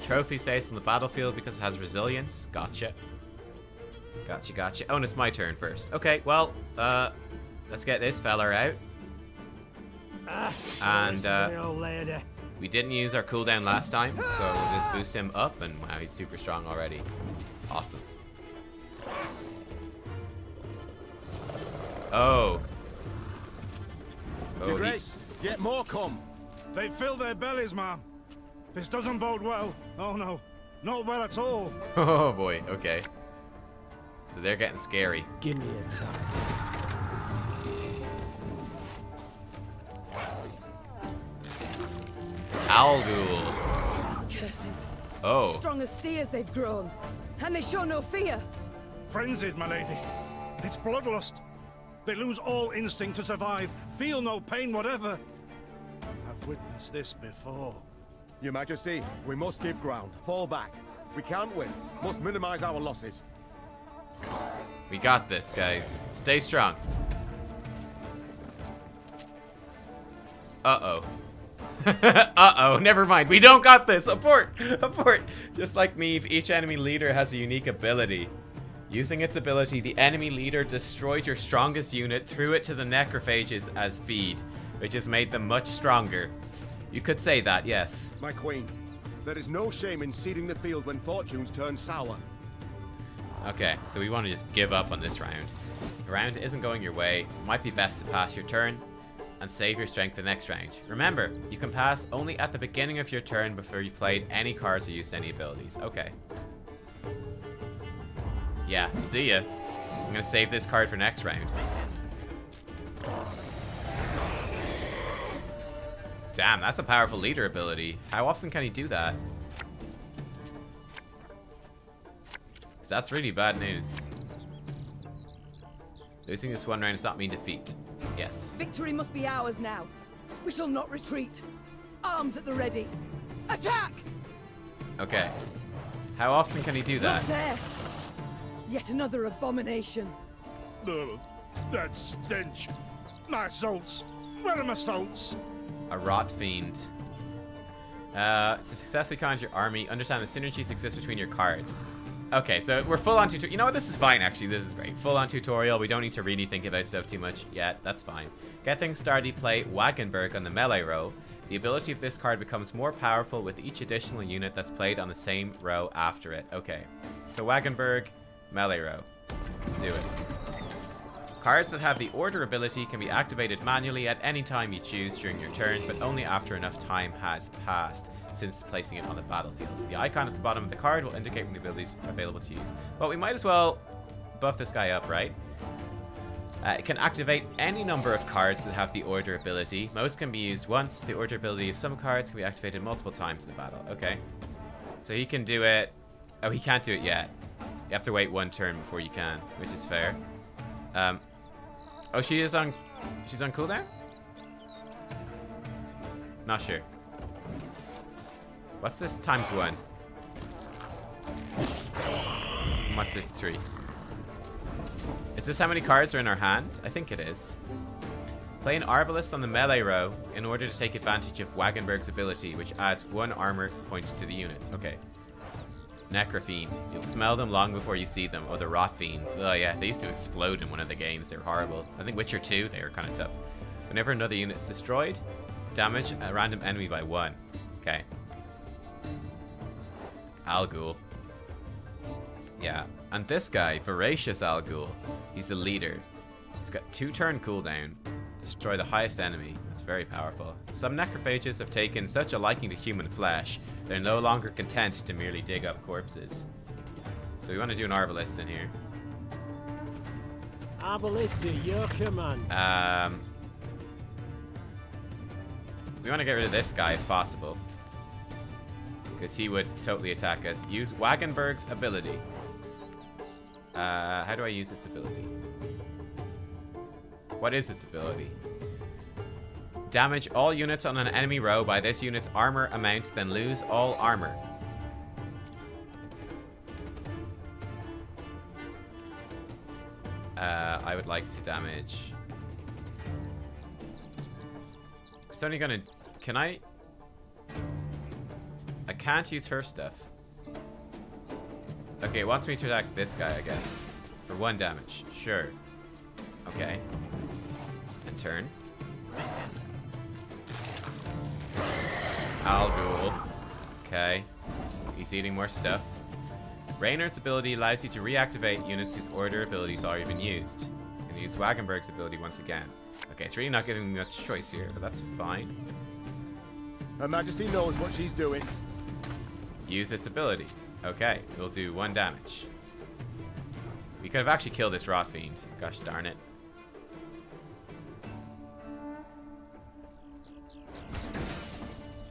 Trophy stays on the battlefield because it has resilience. Gotcha. Gotcha. Oh, and it's my turn first. Okay, well, let's get this fella out. And we didn't use our cooldown last time, so we'll just boost him up, and wow, he's super strong already. Awesome. Oh. Your Grace, yet more come. They fill their bellies, ma'am. This doesn't bode well. Oh no, not well at all. Oh boy, okay. So they're getting scary. Give me a time. Algul. Curses. Oh. Strong as steers they've grown. And they show no fear. Frenzied, my lady. It's bloodlust. They lose all instinct to survive, feel no pain whatever. I've witnessed this before. Your Majesty, we must give ground. Fall back. We can't win. Must minimize our losses. We got this, guys. Stay strong. Uh-oh. Uh-oh, never mind. We don't got this. Abort! Abort! Just like Meve, each enemy leader has a unique ability. Using its ability, the enemy leader destroyed your strongest unit, threw it to the necrophages as feed, which has made them much stronger. You could say that, yes. My queen, there is no shame in ceding the field when fortunes turn sour. Okay, so we want to just give up on this round. The round isn't going your way. It might be best to pass your turn and save your strength for the next round. Remember, you can pass only at the beginning of your turn before you played any cards or used any abilities. Okay. Yeah, see ya. I'm gonna save this card for next round. Damn, that's a powerful leader ability. How often can he do that? Because that's really bad news. Losing this one round does not mean defeat. Yes. Victory must be ours now. We shall not retreat. Arms at the ready. Attack! Okay. How often can he do that? Look there. Yet another abomination. That stench. My salts. Where are my salts? A rot fiend. To successfully conjure your army, understand the synergies exist between your cards. Okay, so we're full on tutorial. You know what? This is fine, actually. This is great. Full on tutorial. We don't need to really think about stuff too much yet. That's fine. Get things started. Play Wagenburg on the melee row. The ability of this card becomes more powerful with each additional unit that's played on the same row after it. Okay. So Wagenburg, melee row. Let's do it. Cards that have the order ability can be activated manually at any time you choose during your turn, but only after enough time has passed since placing it on the battlefield. The icon at the bottom of the card will indicate when the ability is available to use. Well, we might as well buff this guy up, right? It can activate any number of cards that have the order ability. Most can be used once. The order ability of some cards can be activated multiple times in the battle. Okay. So he can do it. Oh, he can't do it yet. You have to wait one turn before you can, which is fair. Oh, she's on cooldown? Not sure. What's this times 1? And what's this 3? Is this how many cards are in our hand? I think it is. Play an Arbalest on the melee row in order to take advantage of Wagenburg's ability, which adds 1 armor point to the unit. Okay. Necrofiend. You'll smell them long before you see them. Oh, the Rot Fiends. Oh yeah, they used to explode in one of the games. They're horrible. I think Witcher 2, they were kind of tough. Whenever another unit is destroyed, damage a random enemy by 1. Okay. Algul. Yeah. And this guy, Voracious Algul, he's the leader. He's got 2 turn cooldown. Destroy the highest enemy. That's very powerful. Some necrophages have taken such a liking to human flesh, they're no longer content to merely dig up corpses. So we want to do an Arbalest in here. Arbalest at your command. We want to get rid of this guy if possible, because he would totally attack us. Use Wagenburg's ability. How do I use its ability? What is its ability? Damage all units on an enemy row by this unit's armor amount, then lose all armor. I would like to damage. It's only gonna... Can I... I can't use her stuff. Okay, it wants me to attack this guy, I guess. For 1 damage. Sure. Okay. And turn. Algul. Okay. He's eating more stuff. Reynard's ability allows you to reactivate units whose order abilities already been used. And use Wagenburg's ability once again. Okay, it's really not giving me much choice here, but that's fine. Her Majesty knows what she's doing. Use its ability. Okay, we'll do 1 damage. We could have actually killed this Rot Fiend. Gosh darn it.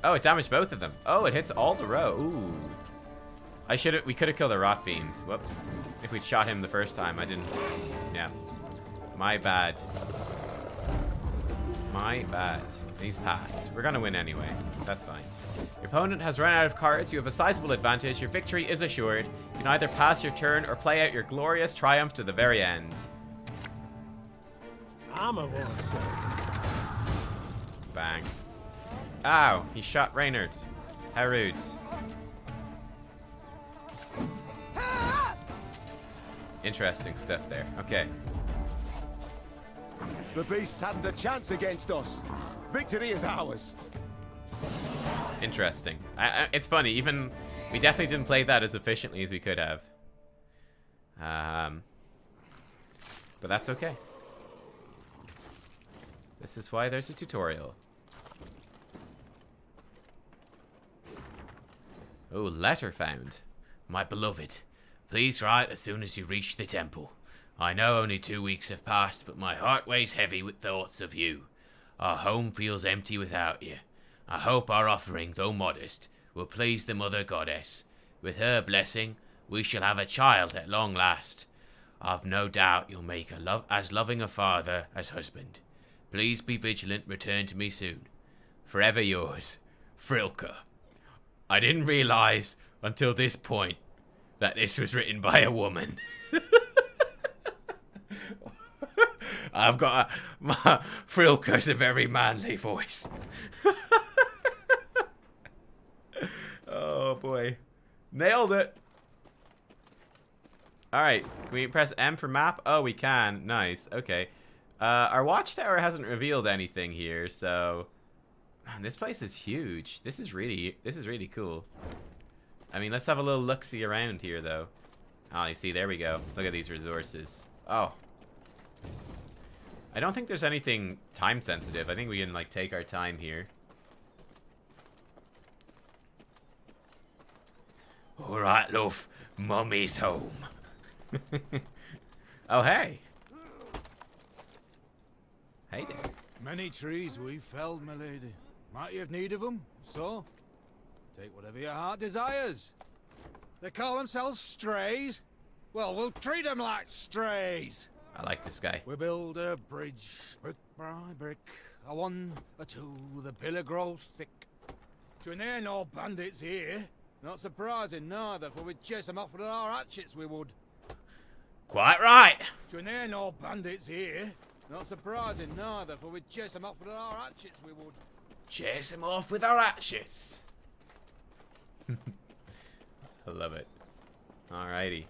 Oh, it damaged both of them. Oh, it hits all the row. Ooh. We could have killed the rot fiend. Whoops. If we'd shot him the first time, I didn't. Yeah. My bad. My bad. He's passed. We're gonna win anyway. That's fine. Your opponent has run out of cards. You have a sizable advantage. Your victory is assured. You can either pass your turn or play out your glorious triumph to the very end. I'm a one. Bang. Ow, he shot Reynard. How rude. Interesting stuff there. Okay. The beasts hadn't a chance against us. Victory is ours. Interesting. It's funny, even we definitely didn't play that as efficiently as we could have. But that's okay. This is why there's a tutorial. Oh, letter found. My beloved, please write as soon as you reach the temple. I know only 2 weeks have passed, but my heart weighs heavy with thoughts of you. Our home feels empty without you. I hope our offering, though modest, will please the Mother Goddess. With her blessing, we shall have a child at long last. I've no doubt you'll make as loving a father as husband. Please be vigilant, return to me soon. Forever yours, Frilka. I didn't realize until this point that this was written by a woman. I've got Frilka's a very manly voice. Oh boy. Nailed it. Alright, can we press M for map? Oh, we can. Nice. Okay. Our watchtower hasn't revealed anything here, so man, this place is huge. This is really cool. I mean, let's have a little look-see around here though. Oh, you see, there we go. Look at these resources. Oh. I don't think there's anything time sensitive. I think we can like take our time here. Alright, love. Mummy's home. Oh, hey. Hey there. Many trees we've felled, my lady. Might you have need of them? So, take whatever your heart desires. They call themselves strays. Well, we'll treat them like strays. I like this guy. We build a bridge, brick by brick. A one, a two, the pillar grows thick. To near no bandits here. Not surprising, neither, for we'd chase them off with our hatchets, we would. Quite right. To near no bandits here. Not surprising, neither, for we'd chase them off with our hatchets, we would. Chase them off with our hatchets. I love it. Alrighty.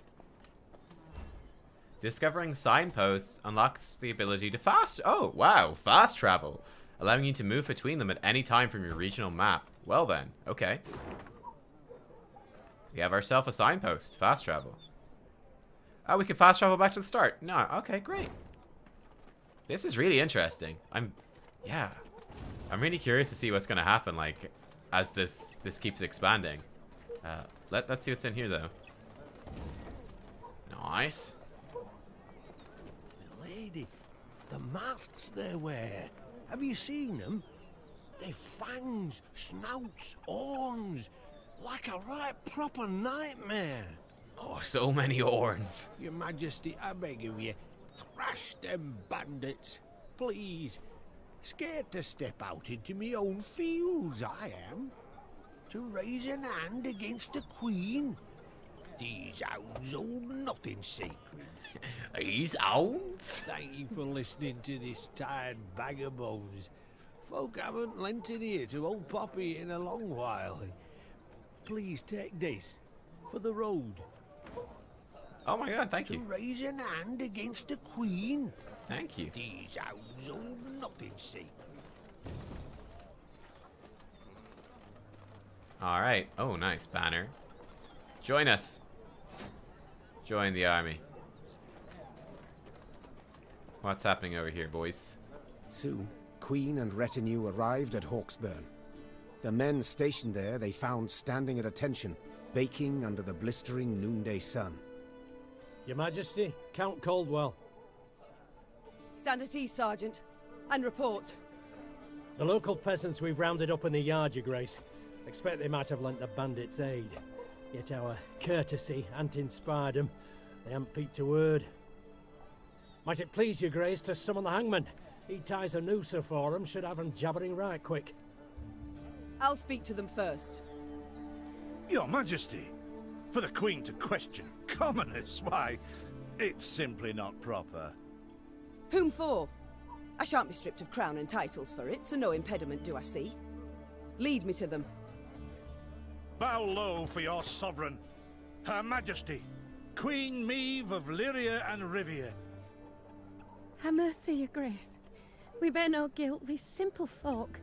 Discovering signposts unlocks the ability to oh, wow, fast travel, allowing you to move between them at any time from your regional map. Well then, okay. We have ourselves a signpost, fast travel. Oh, we can fast travel back to the start. No, okay, great. This is really interesting. I'm really curious to see what's gonna happen, like, as this keeps expanding. Let's see what's in here though. Nice. Lady, the masks they wear. Have you seen them? They've fangs, snouts, horns. Like a right proper nightmare. Oh, so many horns. Your Majesty, I beg of you, thrash them bandits. Please. Scared to step out into me own fields, I am. To raise an hand against the Queen. These hounds hold nothing sacred. These hounds? Thank you for listening to this tired bag of bones. Folk haven't lent an ear to old Poppy in a long while. Please take this for the road. Oh my god, thank you. To raise an hand against the Queen. Thank you. These hounds hold nothing sacred. Alright. Oh, nice. Banner. Join us. Join the army. What's happening over here, boys? Soon, Queen and retinue arrived at Hawksburn. The men stationed there they found standing at attention, baking under the blistering noonday sun. Your Majesty, Count Caldwell. Stand at ease, Sergeant, and report. The local peasants we've rounded up in the yard, your grace. Expect they might have lent the bandits aid. Yet our courtesy hadn't inspired them. They haven't peeped a word. Might it please your grace to summon the hangman? He ties a noose for them, should have them jabbering right quick. I'll speak to them first. Your Majesty, for the Queen to question commoners, why, it's simply not proper. Whom for? I shan't be stripped of crown and titles for it, so no impediment do I see. Lead me to them. Bow low for your sovereign, Her Majesty, Queen Meve of Lyria and Rivia. Have mercy, your grace. We bear no guilt, we simple folk.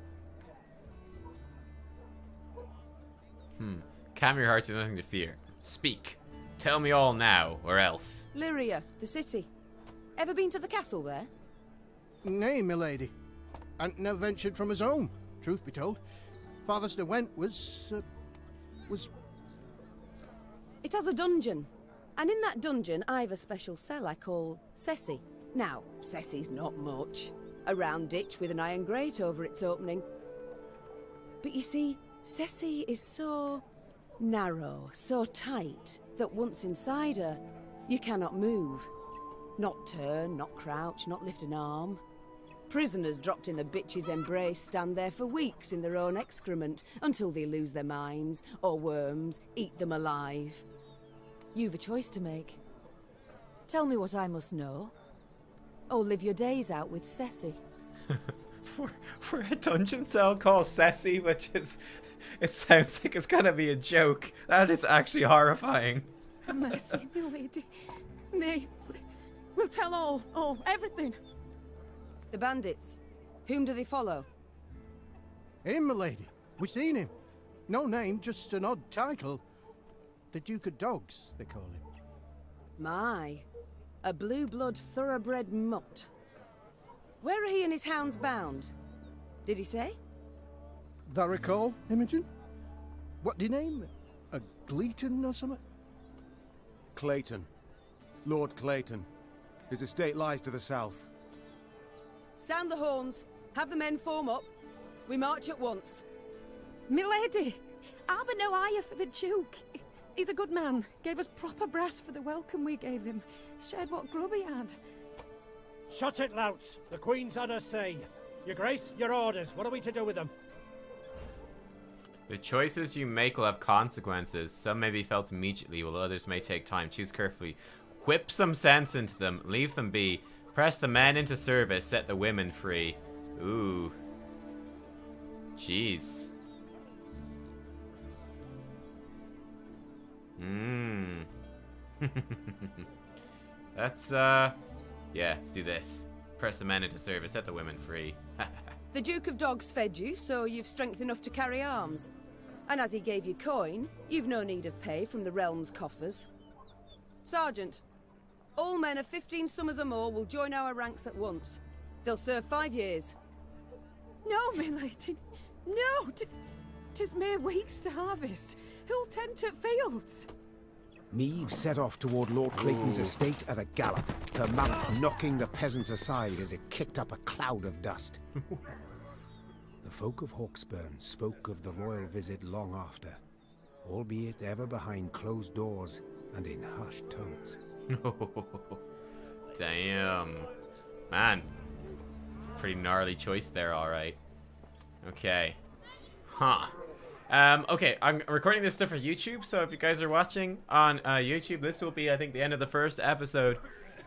Calm your hearts, with nothing to fear. Speak. Tell me all now, or else. Lyria, the city. Ever been to the castle there? Nay, milady. Ant never ventured from his home, truth be told. Farthest I went was... It has a dungeon. And in that dungeon, I've a special cell I call Ceci. Now, Ceci's not much. A round ditch with an iron grate over its opening. But you see, Ceci is so narrow, so tight, that once inside her, you cannot move. Not turn, not crouch, not lift an arm. Prisoners dropped in the bitch's embrace stand there for weeks in their own excrement until they lose their minds, or worms eat them alive. You've a choice to make. Tell me what I must know, or live your days out with Ceci. for a dungeon cell called Ceci, which is... It sounds like it's gonna be a joke. That is actually horrifying. Have mercy, milady. Nay, we'll tell all, everything. The bandits. Whom do they follow? Him, milady. We seen him. No name, just an odd title. The Duke of Dogs, they call him. My, a blue-blood thoroughbred mutt. Where are he and his hounds bound? Did he say? Thou recall, Imogen? What did he name? A Gleeton or something? Clayton. Lord Clayton. His estate lies to the south. Sound the horns. Have the men form up. We march at once. Milady, I've no ire for the Duke. He's a good man. Gave us proper brass for the welcome we gave him. Shared what grub he had. Shut it, louts. The Queen's had her say. Your grace, your orders. What are we to do with them? The choices you make will have consequences. Some may be felt immediately, while others may take time. Choose carefully. Whip some sense into them. Leave them be. Press the men into service. Set the women free. Ooh. Jeez. That's, yeah, let's do this. Press the men into service. Set the women free. The Duke of Dogs fed you, so you've strength enough to carry arms. And as he gave you coin, you've no need of pay from the realm's coffers. Sergeant, all men of 15 summers or more will join our ranks at once. They'll serve 5 years. No, milady. No! 'Tis mere weeks to harvest. Who'll tend to fields? Meve set off toward Lord Clayton's estate at a gallop, her mount knocking the peasants aside as it kicked up a cloud of dust. The folk of Hawksburn spoke of the royal visit long after, albeit ever behind closed doors and in hushed tones. Damn. Man. It's a pretty gnarly choice there, alright. Okay. Huh. Okay, I'm recording this stuff for YouTube, so if you guys are watching on YouTube, this will be, I think, the end of the first episode.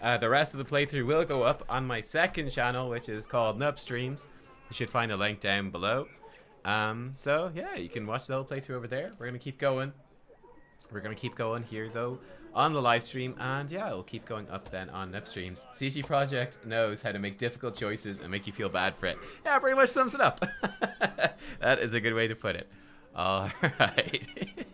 The rest of the playthrough will go up on my second channel, which is called Nubstreams. You should find a link down below. So, yeah, you can watch the whole playthrough over there. We're going to keep going. We're going to keep going here, though, on the live stream. And, yeah, we'll keep going up then on Nubstreams. CG Project knows how to make difficult choices and make you feel bad for it. Yeah, pretty much sums it up. That is a good way to put it. All right.